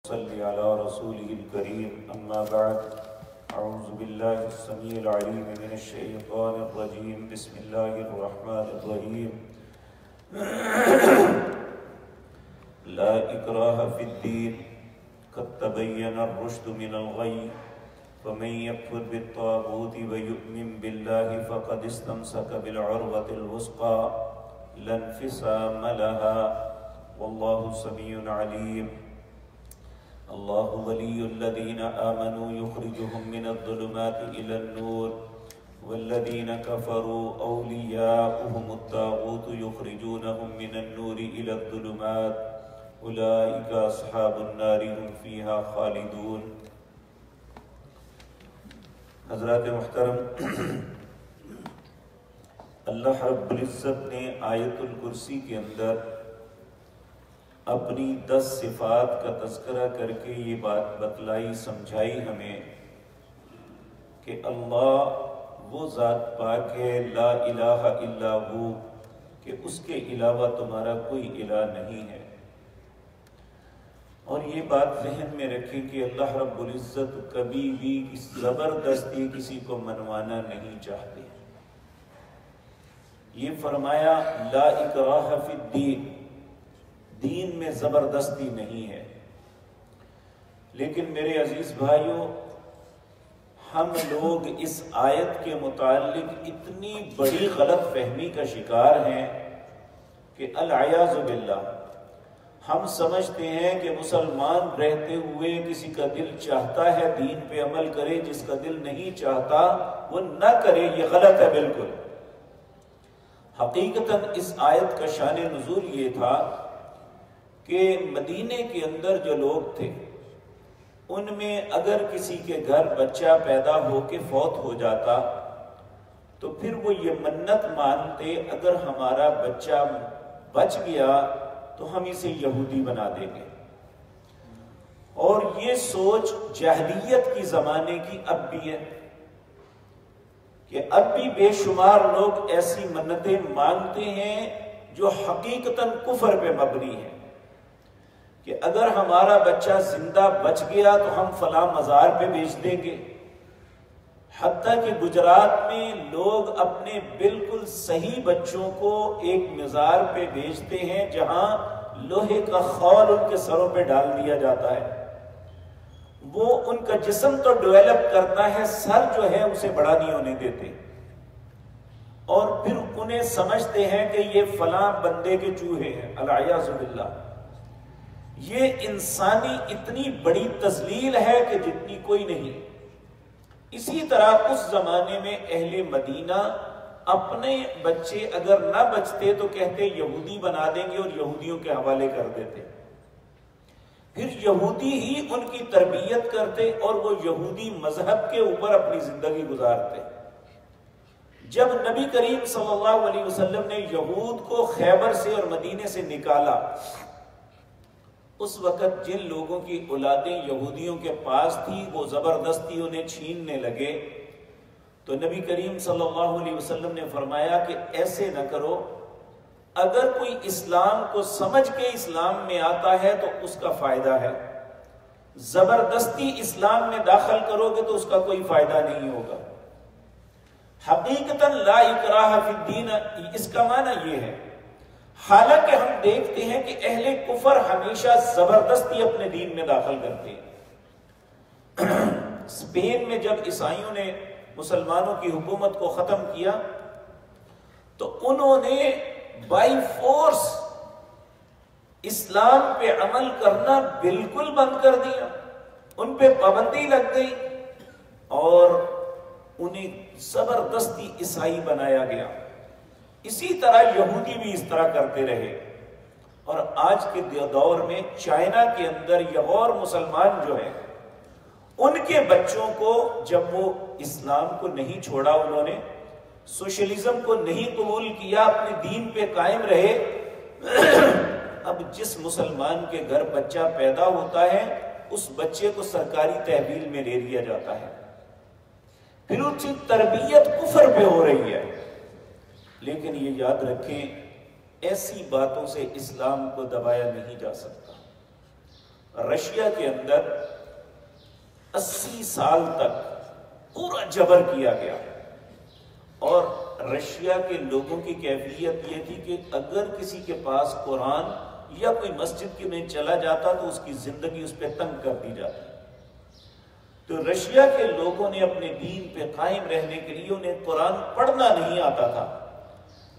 صلی علی رسولہ الکریم اما بعد اعوذ باللہ السمیع العلیم من الشیطان الرجیم بسم اللہ الرحمن الرحیم لا اکراہ فی الدین قد تبین الرشد من الغی فمن یکفر بالطاغوت ویؤمن باللہ فقد استمسک بالعروۃ الوثقی لا انفصام لها واللہ سمیع علیم اللہ ولی الذین آمنوا یخرجهم من الظلمات الى النور والذین کفروا اولیاؤهم الطاغوت یخرجونهم من النور الى الظلمات اولئک اصحاب النار هم فیها خالدون۔ حضرات محترم، اللہ رب العزت نے آیت الکرسی کے اندر اپنی 10 صفات کا تذکرہ کر کے یہ بات بتلائی سمجھائی ہمیں کہ اللہ وہ ذات پاک ہے، لا الہ الا ہو، کہ اس کے علاوہ تمہارا کوئی الہ نہیں ہے۔ اور یہ بات ذہن میں رکھیں کہ اللہ رب العزت کبھی بھی زبردستی کسی کو منوانا نہیں چاہتے۔ یہ فرمایا لا اکراہ فی الدین، دین میں زبردستی نہیں ہے۔ لیکن میرے عزیز بھائیوں، ہم لوگ اس آیت کے متعلق اتنی بڑی غلط فہمی کا شکار ہیں کہ العیاذ باللہ ہم سمجھتے ہیں کہ مسلمان رہتے ہوئے کسی کا دل چاہتا ہے دین پہ عمل کرے، جس کا دل نہیں چاہتا وہ نہ کرے۔ یہ غلط ہے بالکل۔ حقیقتاً اس آیت کا شان نزول یہ تھا کہ مدینے کے اندر جو لوگ تھے ان میں اگر کسی کے گھر بچہ پیدا ہو کے فوت ہو جاتا تو پھر وہ یہ منت مانتے، اگر ہمارا بچہ بچ گیا تو ہم اسے یہودی بنا دیں گے۔ اور یہ سوچ جاہلیت کی زمانے کی اب بھی ہے کہ اب بھی بے شمار لوگ ایسی منتیں مانگتے ہیں جو حقیقتاً کفر پہ مبنی ہیں کہ اگر ہمارا بچہ زندہ بچ گیا تو ہم فلاں مزار پہ بیچ دیں گے۔ حتیٰ کہ گجرات میں لوگ اپنے بالکل صحیح بچوں کو ایک مزار پہ بیچتے ہیں جہاں لوہے کا خول ان کے سروں پہ ڈال دیا جاتا ہے۔ وہ ان کا جسم تو ڈیولپ کرتا ہے، سر جو ہے اسے بڑا نہیں ہونے دیتے، اور پھر انہیں سمجھتے ہیں کہ یہ فلاں بندے کے چوہے ہیں۔ العیاذ باللہ، یہ انسانی اتنی بڑی تذلیل ہے کہ جتنی کوئی نہیں۔ اسی طرح اس زمانے میں اہل مدینہ اپنے بچے اگر نہ بچتے تو کہتے یہودی بنا دیں گے اور یہودیوں کے حوالے کر دیتے، پھر یہودی ہی ان کی تربیت کرتے اور وہ یہودی مذہب کے اوپر اپنی زندگی گزارتے۔ جب نبی کریم صلی اللہ علیہ وسلم نے یہود کو خیبر سے اور مدینے سے نکالا، اس وقت جن لوگوں کی اولادیں یہودیوں کے پاس تھی وہ زبردستی انہیں چھیننے لگے، تو نبی کریم صلی اللہ علیہ وسلم نے فرمایا کہ ایسے نہ کرو، اگر کوئی اسلام کو سمجھ کے اسلام میں آتا ہے تو اس کا فائدہ ہے، زبردستی اسلام میں داخل کرو گے تو اس کا کوئی فائدہ نہیں ہوگا۔ حقیقتاً لا اکراہ فی الدین اس کا معنی یہ ہے، حالانکہ ہم دیکھتے ہیں کہ اہل کفر ہمیشہ زبردستی اپنے دین میں داخل کرتے ہیں۔ اسپین میں جب عیسائیوں نے مسلمانوں کی حکومت کو ختم کیا تو انہوں نے بائی فورس اسلام پہ عمل کرنا بالکل بند کر دیا، ان پہ پابندی لگ گئی اور انہیں زبردستی عیسائی بنایا گیا۔ اسی طرح یہودی بھی اس طرح کرتے رہے، اور آج کے دور میں چائنا کے اندر یہ اور مسلمان جو ہیں ان کے بچوں کو جب وہ اسلام کو نہیں چھوڑا، انہوں نے سوشلزم کو نہیں قبول کیا، اپنے دین پہ قائم رہے، اب جس مسلمان کے گھر بچہ پیدا ہوتا ہے اس بچے کو سرکاری تحویل میں لے لیا جاتا ہے، پھر اس کی تربیت کفر پہ ہو رہی ہے۔ لیکن یہ یاد رکھیں ایسی باتوں سے اسلام کو دبایا نہیں جا سکتا۔ رشیا کے اندر 80 سال تک پورا جبر کیا گیا، اور رشیا کے لوگوں کی کیفیت یہ تھی کہ اگر کسی کے پاس قرآن یا کوئی مسجد کے میں چلا جاتا تو اس کی زندگی اس پہ تنگ کر دی جاتی۔ تو رشیا کے لوگوں نے اپنے دین پہ قائم رہنے کے لیے، انہیں قرآن پڑھنا نہیں آتا تھا،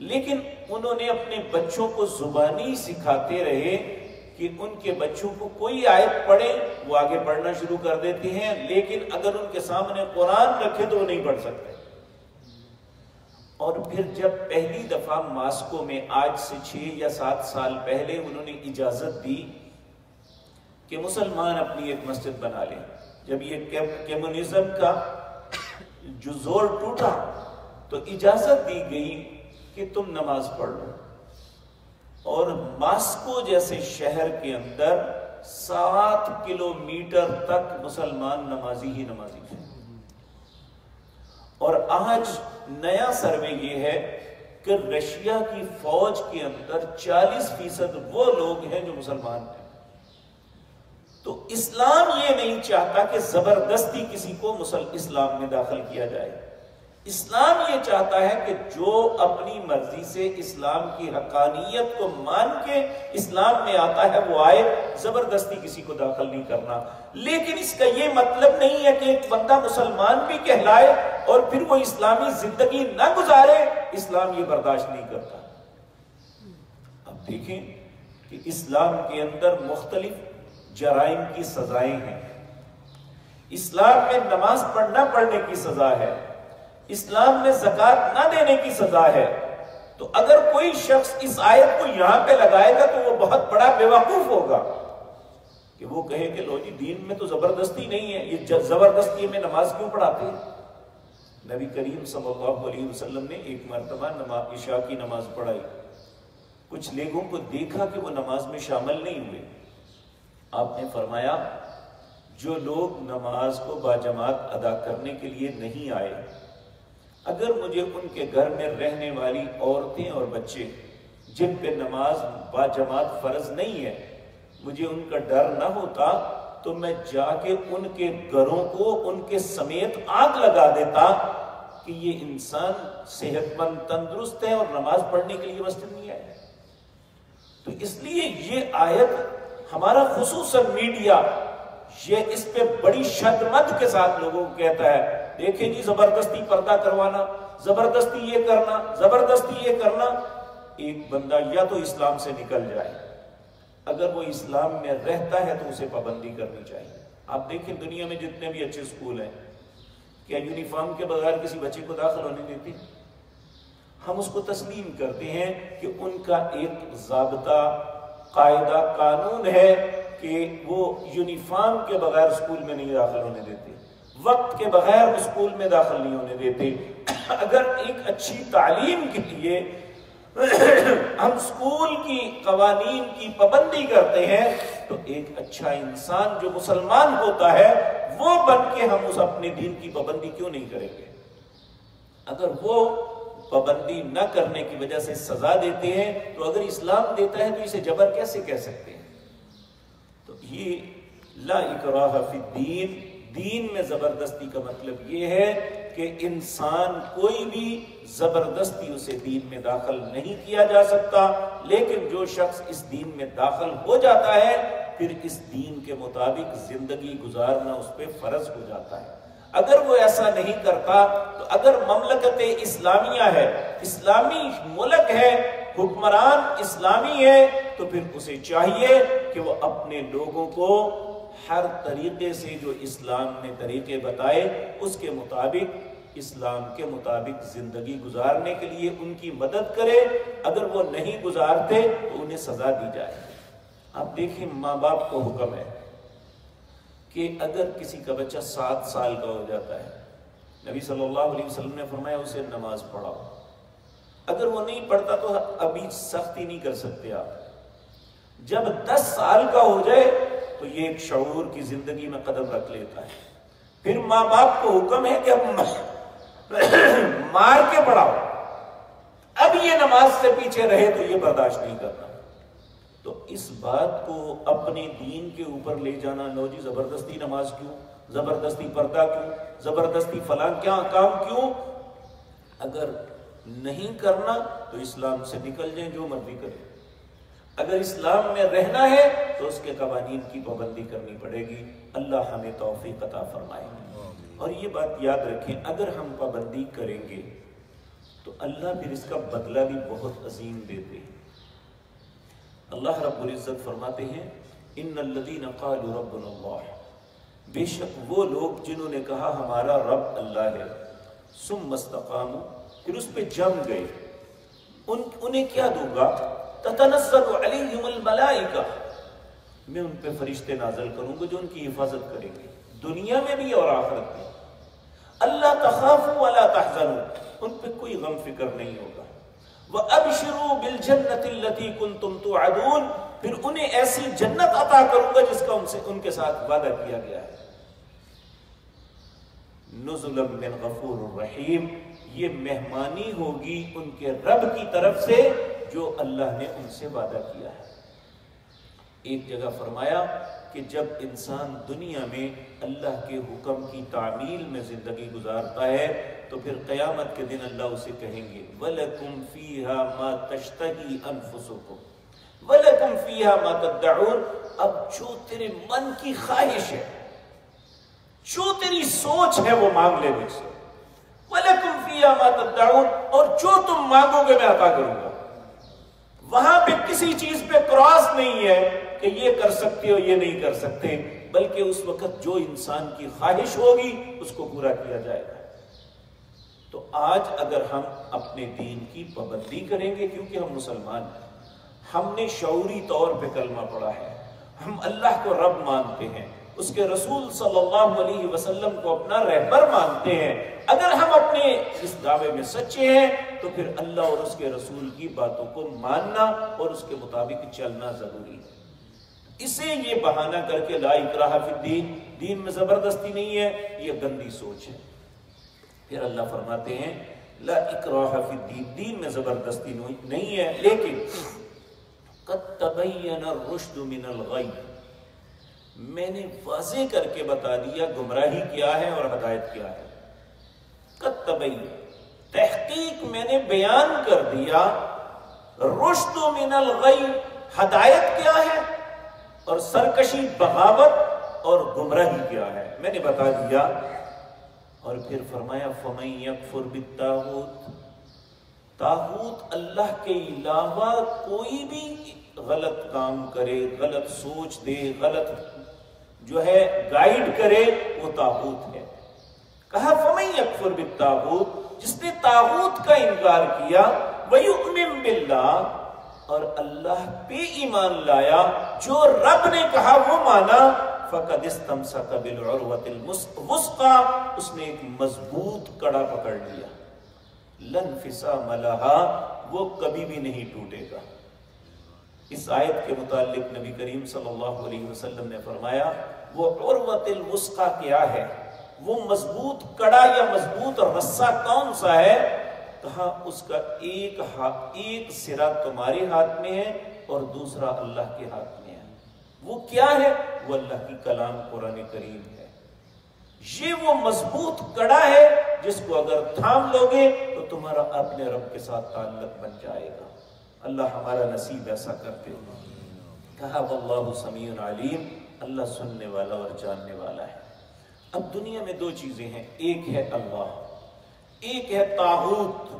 لیکن انہوں نے اپنے بچوں کو زبانی سکھاتے رہے کہ ان کے بچوں کو کوئی آیت پڑھے وہ آگے پڑھنا شروع کر دیتے ہیں، لیکن اگر ان کے سامنے قرآن رکھے تو وہ نہیں پڑھ سکتے۔ اور پھر جب پہلی دفعہ ماسکو میں آج سے 6 یا 7 سال پہلے انہوں نے اجازت دی کہ مسلمان اپنی ایک مسجد بنا لیں، جب یہ کمیونزم کا جو زور ٹوٹا تو اجازت دی گئی کہ تم نماز پڑھ لو، اور ماسکو جیسے شہر کے اندر 7 کلومیٹر تک مسلمان نمازی ہی نمازی تھے۔ اور آج نیا سروے یہ ہے کہ رشیا کی فوج کے اندر 40% وہ لوگ ہیں جو مسلمان ہیں۔ تو اسلام یہ نہیں چاہتا کہ زبردستی کسی کو اسلام میں داخل کیا جائے، اسلام یہ چاہتا ہے کہ جو اپنی مرضی سے اسلام کی حقانیت کو مان کے اسلام میں آتا ہے وہ آئے، زبردستی کسی کو داخل نہیں کرنا۔ لیکن اس کا یہ مطلب نہیں ہے کہ ایک بندہ مسلمان بھی کہلائے اور پھر وہ اسلامی زندگی نہ گزارے، اسلام یہ برداشت نہیں کرتا۔ اب دیکھیں کہ اسلام کے اندر مختلف جرائم کی سزائیں ہیں، اسلام میں نماز نہ پڑھنے کی سزا ہے، اسلام میں زکوٰۃ نہ دینے کی سزا ہے۔ تو اگر کوئی شخص اس آیت کو یہاں پہ لگائے گا تو وہ بہت بڑا بیوقوف ہوگا کہ وہ کہے کہ لو جی دین میں تو زبردستی نہیں ہے، یہ زبردستی میں نماز کیوں پڑھاتے ہیں؟ نبی کریم صلی اللہ علیہ وسلم نے ایک مرتبہ عشاء کی نماز پڑھائی، کچھ لوگوں کو دیکھا کہ وہ نماز میں شامل نہیں ہوئے، آپ نے فرمایا جو لوگ نماز کو باجماعت ادا کرنے کے لیے نہیں آئے، اگر مجھے ان کے گھر میں رہنے والی عورتیں اور بچے جن پہ نماز باجماعت فرض نہیں ہے مجھے ان کا ڈر نہ ہوتا تو میں جا کے ان کے گھروں کو ان کے سمیت آگ لگا دیتا کہ یہ انسان صحت مند تندرست ہے اور نماز پڑھنے کے لیے مسجد نہیں آئے۔ تو اس لیے یہ آیت ہمارا خصوصاً میڈیا یہ اس پہ بڑی شدمت کے ساتھ لوگوں کو کہتا ہے دیکھیں جی زبردستی پردہ کروانا، زبردستی یہ کرنا، زبردستی یہ کرنا۔ ایک بندہ یا تو اسلام سے نکل جائے، اگر وہ اسلام میں رہتا ہے تو اسے پابندی کرنی چاہیے۔ آپ دیکھیں دنیا میں جتنے بھی اچھے اسکول ہیں کیا یونیفارم کے بغیر کسی بچے کو داخل ہونے دیتے؟ ہم اس کو تسلیم کرتے ہیں کہ ان کا ایک ضابطہ قاعدہ قانون ہے کہ وہ یونیفارم کے بغیر اسکول میں نہیں داخل ہونے دیتے، وقت کے بغیر اسکول میں داخل نہیں ہونے دیتے۔ اگر ایک اچھی تعلیم کے لیے ہم اسکول کی قوانین کی پابندی کرتے ہیں تو ایک اچھا انسان جو مسلمان ہوتا ہے وہ بن کے ہم اس اپنے دین کی پابندی کیوں نہیں کریں گے؟ اگر وہ پابندی نہ کرنے کی وجہ سے سزا دیتے ہیں تو اگر اسلام دیتا ہے تو اسے جبر کیسے کہہ سکتے ہیں؟ تو یہ لا اکراہ فی الدین، دین میں زبردستی کا مطلب یہ ہے کہ انسان کوئی بھی زبردستی اسے دین میں داخل نہیں کیا جا سکتا، لیکن جو شخص اس دین میں داخل ہو جاتا ہے پھر اس دین کے مطابق زندگی گزارنا اس پہ فرض ہو جاتا ہے۔ اگر وہ ایسا نہیں کرتا تو اگر مملکت اسلامیہ ہے، اسلامی ملک ہے، حکمران اسلامی ہے، تو پھر اسے چاہیے کہ وہ اپنے لوگوں کو ہر طریقے سے جو اسلام نے طریقے بتائے اس کے مطابق، اسلام کے مطابق زندگی گزارنے کے لیے ان کی مدد کرے۔ اگر وہ نہیں گزارتے تو انہیں سزا دی جائے۔ آپ دیکھیں ماں باپ کو حکم ہے کہ اگر کسی کا بچہ 7 سال کا ہو جاتا ہے، نبی صلی اللہ علیہ وسلم نے فرمایا اسے نماز پڑھاؤ۔ اگر وہ نہیں پڑھتا تو ابھی سختی نہیں کر سکتے آپ، جب 10 سال کا ہو جائے تو یہ ایک شعور کی زندگی میں قدم رکھ لیتا ہے۔ پھر ماں باپ کو حکم ہے کہ اب مار کے پڑھاؤ، اب یہ نماز سے پیچھے رہے تو یہ برداشت نہیں کرنا۔ تو اس بات کو اپنے دین کے اوپر لے جانا، لو جی زبردستی نماز کیوں، زبردستی پردہ کیوں، زبردستی فلاں کیا کام کیوں؟ اگر نہیں کرنا تو اسلام سے نکل جائیں، جو مرضی کریں۔ اگر اسلام میں رہنا ہے تو اس کے قوانین کی پابندی کرنی پڑے گی۔ اللہ ہمیں توفیق عطا فرمائے۔ اور یہ بات یاد رکھیں، اگر ہم پابندی کریں گے تو اللہ پھر اس کا بدلہ بھی بہت عظیم دیتے ہیں۔ اللہ رب العزت فرماتے ہیں ان الذین قالوا ربنا اللہ، بے شک وہ لوگ جنہوں نے کہا ہمارا رب اللہ ہے، ثم استقاموا، پھر اس پہ جم گئے، انہیں کیا دوں گا؟ تتنزل علیہم الملائکہ، میں ان پہ فرشتے نازل کروں گا جو ان کی حفاظت کریں گے دنیا میں بھی اور آخرت میں۔ اللہ تخافوا ولا تحزنوا، ان پہ کوئی غم فکر نہیں ہوگا۔ وَأَبْشِرُوا بِالْجَنَّةِ الَّتِي كُنْتُمْ تُوعَدُونَ، پھر انہیں ایسی جنت عطا کروں گا جس کا ان کے ساتھ وعدہ کیا گیا ہے۔ نُزُلًا مِّنْ غَفُورٍ رَحِيمٍ، یہ مہمانی ہوگی ان کے رب کی طرف سے جو اللہ نے ان سے وعدہ کیا ہے۔ ایک جگہ فرمایا کہ جب انسان دنیا میں اللہ کے حکم کی تعمیل میں زندگی گزارتا ہے تو پھر قیامت کے دن اللہ اسے کہیں گے وَلَكُمْ فِيهَا مَا تَشْتَهِي أَنفُسُكُمْ وَلَكُمْ فِيهَا مَا تَدَّعُونَ، اب جو تیرے من کی خواہش ہے، جو تیری سوچ ہے وہ مانگ لے مجھ سے، وَلَكُمْ فِيهَا مَا تَدَّعُونَ، اور جو تم مانگو گے میں عطا کروں گا۔ وہاں پہ کسی چیز پہ کراس نہیں ہے کہ یہ کر سکتے ہو یہ نہیں کر سکتے، بلکہ اس وقت جو انسان کی خواہش ہوگی اس کو پورا کیا جائے گا۔ تو آج اگر ہم اپنے دین کی پابندی کریں گے، کیونکہ ہم مسلمان ہیں، ہم نے شعوری طور پہ کلمہ پڑھا ہے، ہم اللہ کو رب مانتے ہیں، اس کے رسول صلی اللہ علیہ وسلم کو اپنا رہبر مانتے ہیں، اگر ہم اپنے اس دعوے میں سچے ہیں تو پھر اللہ اور اس کے رسول کی باتوں کو ماننا اور اس کے مطابق چلنا ضروری ہے۔ اسے یہ بہانہ کر کے لا اکراہ فی الدین، دین میں زبردستی نہیں ہے، یہ گندی سوچ ہے۔ پھر اللہ فرماتے ہیں لا اکراہ فی الدین، دین میں زبردستی نہیں ہے، لیکن قد تبین الرشد من الغی، میں نے واضح کر کے بتا دیا گمراہی کیا ہے اور ہدایت کیا ہے۔ قد تبین، تحقیق میں نے بیان کر دیا، رشد من الغی، ہدایت کیا ہے اور سرکشی بغاوت اور گمراہی کیا ہے، میں نے بتا دیا۔ اور پھر فرمایا فَمَن يَكْفُرْ بِالطَّاغُوتِ، طاغوت اللہ کے علاوہ کوئی بھی غلط کام کرے، غلط سوچ دے، غلط جو ہے گائیڈ کرے، وہ طاغوت ہے۔ کہا فَمَن يَكْفُرْ بِالطَّاغُوتِ، جس نے طاغوت کا انکار کیا، وَيُؤْمِن بِاللَّهِ، اور اللہ پہ ایمان لایا، جو رب نے کہا وہ مانا، فَقَدِ اسْتَمْسَكَ بِالْعُرْوَةِ الْوُثْقَىٰ، اس نے ایک مضبوط کڑا پکڑ لیا، لَا انفصام لَهَا، وہ کبھی بھی نہیں ٹوٹے گا۔ اس آیت کے متعلق نبی کریم صلی اللہ علیہ وسلم نے فرمایا وہ عروۃ الوثقیٰ کیا ہے، وہ مضبوط کڑا یا مضبوط رسہ کون سا ہے؟ کہا اس کا ایک سرا تمہارے ہاتھ میں ہے اور دوسرا اللہ کے ہاتھ میں ہے۔ وہ کیا ہے؟ وہ اللہ کی کلام قرآن کریم ہے۔ یہ وہ مضبوط کڑا ہے جس کو اگر تھام لوگے تو تمہارا اپنے رب کے ساتھ تعلق بن جائے گا۔ اللہ ہمارا نصیب ایسا کرتے ہو۔ کہا واللہ سمیع علیم، اللہ سننے والا اور جاننے والا ہے۔ اب دنیا میں دو چیزیں ہیں، ایک ہے اللہ، ایک ہے طاغوت،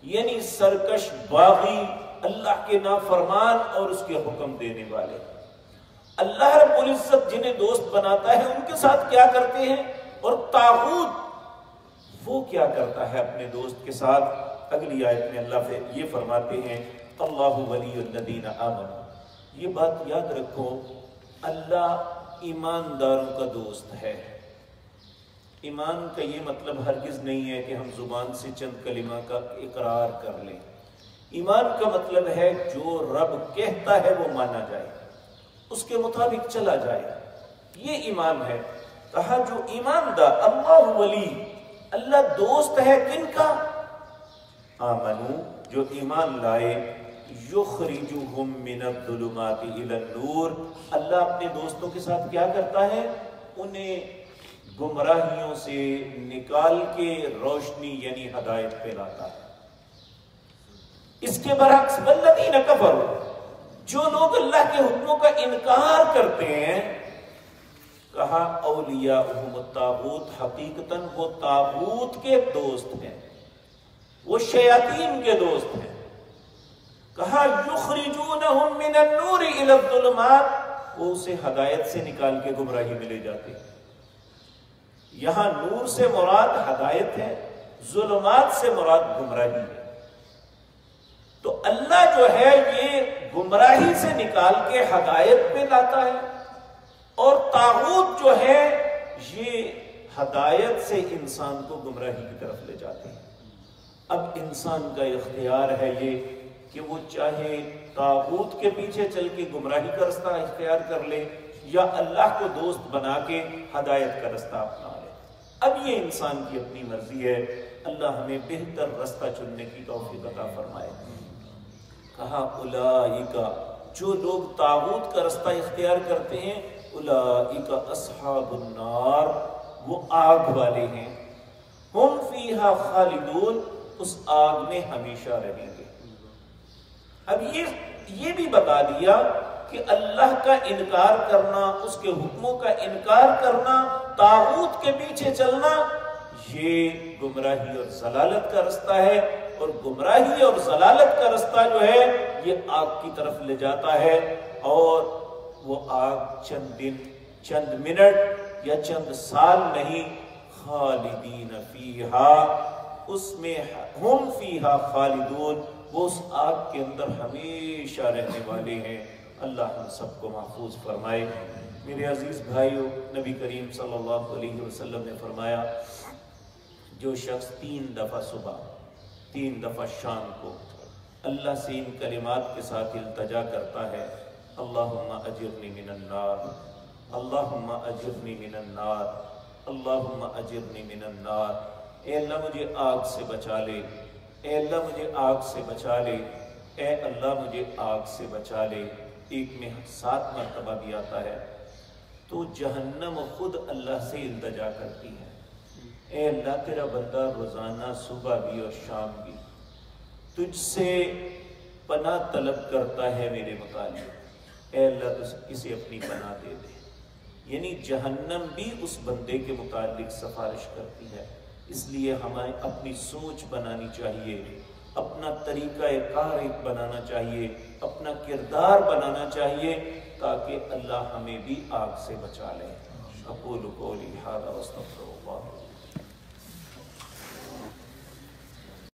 یعنی سرکش باغی، اللہ کے نافرمان اور اس کے حکم دینے والے۔ اللہ رب العزت جنہیں دوست بناتا ہے ان کے ساتھ کیا کرتے ہیں، اور طاغوت وہ کیا کرتا ہے اپنے دوست کے ساتھ۔ اگلی آیت میں اللہ یہ فرماتے ہیں اللہ ولی الذین آمنوا، یہ بات یاد رکھو، اللہ ایمانداروں کا دوست ہے۔ ایمان کا یہ مطلب ہرگز نہیں ہے کہ ہم زبان سے چند کلمہ کا اقرار کر لیں۔ ایمان کا مطلب ہے جو رب کہتا ہے وہ مانا جائے، اس کے مطابق چلا جائے، یہ ایمان ہے۔ کہا جو ایماندار، اللہ ولی، اللہ دوست ہے کن کا؟ آمنو، جو ایمان لائے، یخرجہم من الظلمات الی النور، اللہ اپنے دوستوں کے ساتھ کیا کرتا ہے؟ انہیں گمراہیوں سے نکال کے روشنی یعنی ہدایت پہ لاتا ہے۔ اس کے برعکس والذین کفروا، جو لوگ اللہ کے حکموں کا انکار کرتے ہیں، کہا اولیاءہم الطاغوت، حقیقتاً وہ طاغوت کے دوست ہیں، وہ شیاطین کے دوست ہیں۔ کہا یخرجونہم من النور الی الظلمات، وہ اسے ہدایت سے نکال کے گمراہی میں لے جاتے ہیں۔ یہاں نور سے مراد ہدایت ہے، ظلمات سے مراد گمراہی ہے۔ تو اللہ جو ہے یہ گمراہی سے نکال کے ہدایت پہ لاتا ہے، اور طاغوت جو ہے یہ ہدایت سے انسان کو گمراہی کی طرف لے جاتے ہیں۔ اب انسان کا اختیار ہے یہ کہ وہ چاہے طاغوت کے پیچھے چل کے گمراہی کا رستہ اختیار کر لے، یا اللہ کو دوست بنا کے ہدایت کا رستہ اپنا لے۔ اب یہ انسان کی اپنی مرضی ہے، اللہ ہمیں بہتر رستہ چننے کی توفیق عطا فرمائے۔ کہا اولئک، جو لوگ طاغوت کا رستہ اختیار کرتے ہیں، اولئک اصحاب النار، وہ آگ والے ہیں، ہم فیہا خالدون، اس آگ میں ہمیشہ رہیں گے۔ اب یہ بھی بتا دیا کہ اللہ کا انکار کرنا، اس کے حکموں کا انکار کرنا، طاغوت کے پیچھے چلنا، یہ گمراہی اور ضلالت کا رستہ ہے، اور گمراہی اور ضلالت کا رستہ جو ہے یہ آگ کی طرف لے جاتا ہے، اور وہ آگ چند دن، چند منٹ یا چند سال نہیں، خالدین فیہا، اس میں ہم فیہا خالدون، وہ اس آگ کے اندر ہمیشہ رہنے والے ہیں۔ اللہ ہم سب کو محفوظ فرمائے۔ میرے عزیز بھائیو، نبی کریم صلی اللہ علیہ وسلم نے فرمایا، جو شخص 3 دفعہ صبح، 3 دفعہ شام کو اللہ سے ان کلمات کے ساتھ التجا کرتا ہے، اللہم اجرنی من النار، اللہم اجرنی من النار، اللہم اجرنی من النار، اے اللہ مجھے آگ سے بچا لے، اے اللہ مجھے آگ سے بچا لے، اے اللہ مجھے آگ سے بچا لے، ایک میں 7 مرتبہ بھی آتا ہے، تو جہنم خود اللہ سے التجا کرتی ہے، اے اللہ تیرا بندہ روزانہ صبح بھی اور شام بھی تجھ سے پناہ طلب کرتا ہے میرے متعلق، اے اللہ اسے اپنی پناہ دے دے۔ یعنی جہنم بھی اس بندے کے متعلق سفارش کرتی ہے۔ اس لیے ہمیں اپنی سوچ بنانی چاہیے، اپنا طریقہ کار ایک بنانا چاہیے، اپنا کردار بنانا چاہیے، تاکہ اللہ ہمیں بھی آگ سے بچا لے۔ اقول قولی ھذا واستغفر اللہ۔